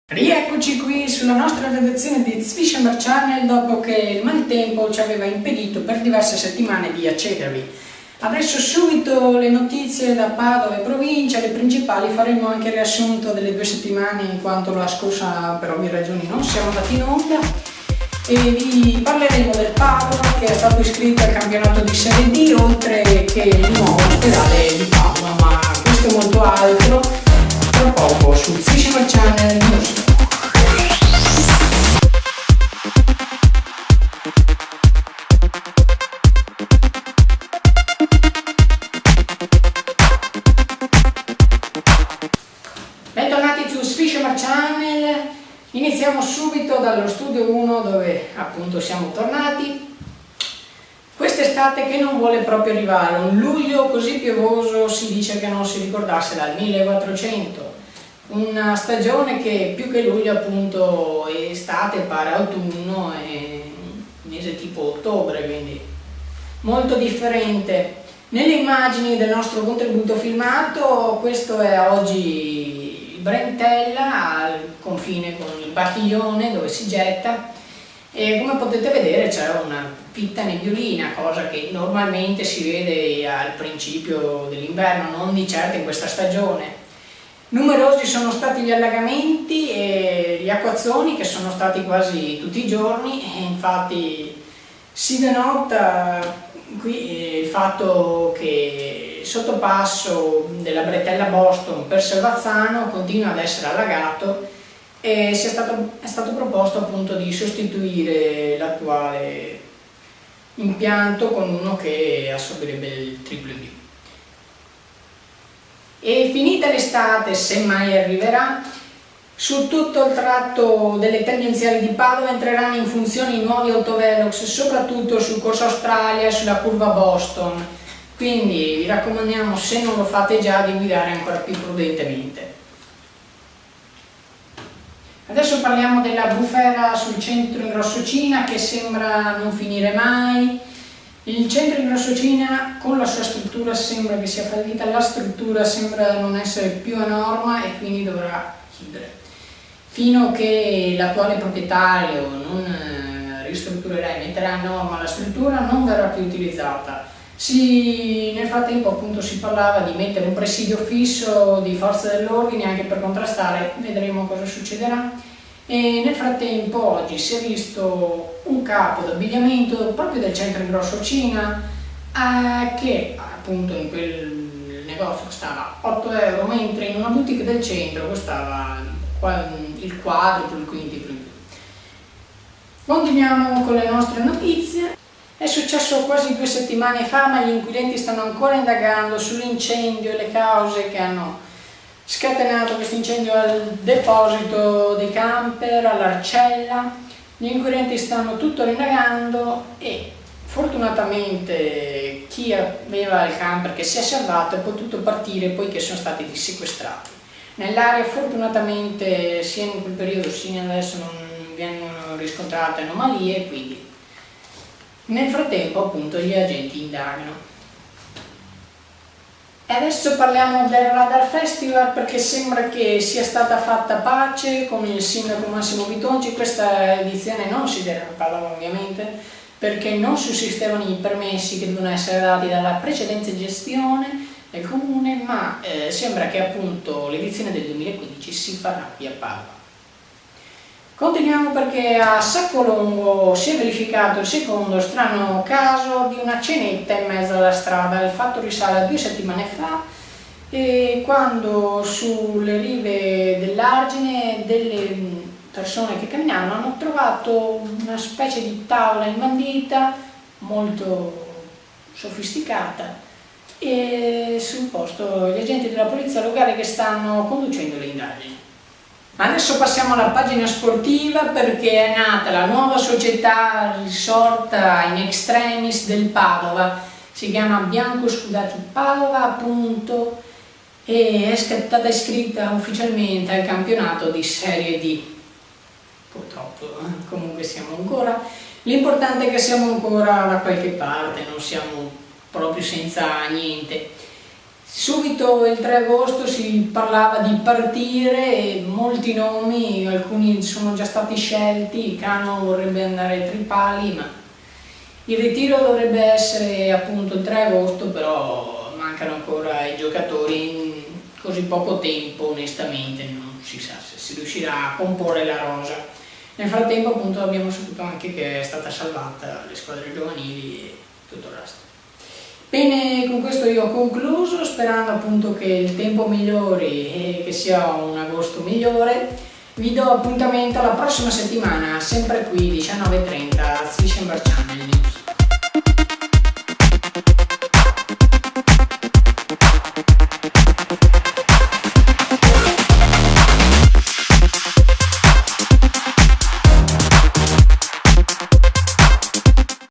Rieccoci qui sulla nostra redazione di Zwischer Channel dopo che il maltempo ci aveva impedito per diverse settimane di accedervi. Adesso subito le notizie da Padova e provincia, le principali, faremo anche il riassunto delle 2 settimane in quanto la scorsa per ovvie ragioni non siamo andati in onda e vi parleremo del Padova che è stato iscritto al campionato di Serie D oltre che il nuovo ospedale di Padova, ma questo e molto altro tra poco su Zwischer Channel News. Bentornati su Zwischer Channel, iniziamo subito dallo studio 1 dove appunto siamo tornati. Quest'estate che non vuole proprio arrivare, un luglio così piovoso si dice che non si ricordasse dal 1400, una stagione che più che luglio appunto è estate, pare autunno e mese tipo ottobre, quindi molto differente. Nelle immagini del nostro contributo filmato, questo è oggi il Brentella al confine con il Bacchiglione dove si getta e come potete vedere c'è una fitta nebbiolina, cosa che normalmente si vede al principio dell'inverno, non di certo in questa stagione. Numerosi sono stati gli allagamenti e gli acquazzoni che sono stati quasi tutti i giorni e infatti si denota qui il fatto che il sottopasso della Bretella Boston per Selvazzano continua ad essere allagato e è stato proposto appunto di sostituire l'attuale impianto con uno che assorbirebbe il triplo in più. E finita l'estate, se mai arriverà, su tutto il tratto delle tangenziali di Padova entreranno in funzione i nuovi autovelox, soprattutto su Corso Australia e sulla curva Boston, quindi vi raccomandiamo, se non lo fate già, di guidare ancora più prudentemente. Adesso parliamo della bufera sul centro Ingrossocina che sembra non finire mai. Il centro Ingrossocina con la sua struttura sembra che sia fallita, la struttura sembra non essere più a norma e quindi dovrà chiudere. Fino a che l'attuale proprietario non ristrutturerà e metterà a norma la struttura non verrà più utilizzata. Nel frattempo appunto si parlava di mettere un presidio fisso di forze dell'ordine anche per contrastare, vedremo cosa succederà. E nel frattempo oggi si è visto un capo d'abbigliamento proprio del centro Ingrossocina che appunto in quel negozio costava 8 euro, mentre in una boutique del centro costava il quadruplo, il quintuplo in più. Continuiamo con le nostre notizie. È successo quasi 2 settimane fa, ma gli inquirenti stanno ancora indagando sull'incendio e le cause che hanno scatenato questo incendio al deposito dei camper, all'Arcella. Gli inquirenti stanno tuttora indagando e fortunatamente chi aveva il camper che si è salvato è potuto partire poiché sono stati dissequestrati. Nell'area fortunatamente sia in quel periodo sia adesso non vengono riscontrate anomalie, quindi nel frattempo appunto gli agenti indagano. E adesso parliamo del Radar Festival perché sembra che sia stata fatta pace con il sindaco Massimo Bitonci. Questa edizione non si terrà a Padova ovviamente perché non sussistevano i permessi che devono essere dati dalla precedente gestione del comune, ma sembra che appunto l'edizione del 2015 si farà qui a Padova. Continuiamo perché a Saccolongo si è verificato il secondo strano caso di una cenetta in mezzo alla strada. Il fatto risale a 2 settimane fa quando sulle rive dell'Argine delle persone che camminavano hanno trovato una specie di tavola imbandita molto sofisticata e sul posto gli agenti della polizia locale che stanno conducendo le indagini. Adesso passiamo alla pagina sportiva perché è nata la nuova società risorta in extremis del Padova, si chiama Bianco Scudati Padova appunto e è stata iscritta ufficialmente al campionato di Serie D. Purtroppo comunque siamo ancora, l'importante è che siamo ancora da qualche parte, non siamo proprio senza niente. Subito il 3 agosto si parlava di partire e molti nomi, alcuni sono già stati scelti. Cano vorrebbe andare ai Tripali, ma il ritiro dovrebbe essere appunto il 3 agosto, però mancano ancora i giocatori, in così poco tempo onestamente non si sa se si riuscirà a comporre la rosa. Nel frattempo appunto abbiamo saputo anche che è stata salvata le squadre giovanili e tutto il resto. Bene, con questo io ho concluso, sperando appunto che il tempo migliori e che sia un agosto migliore. Vi do appuntamento alla prossima settimana, sempre qui 19:30 Striscia Channel.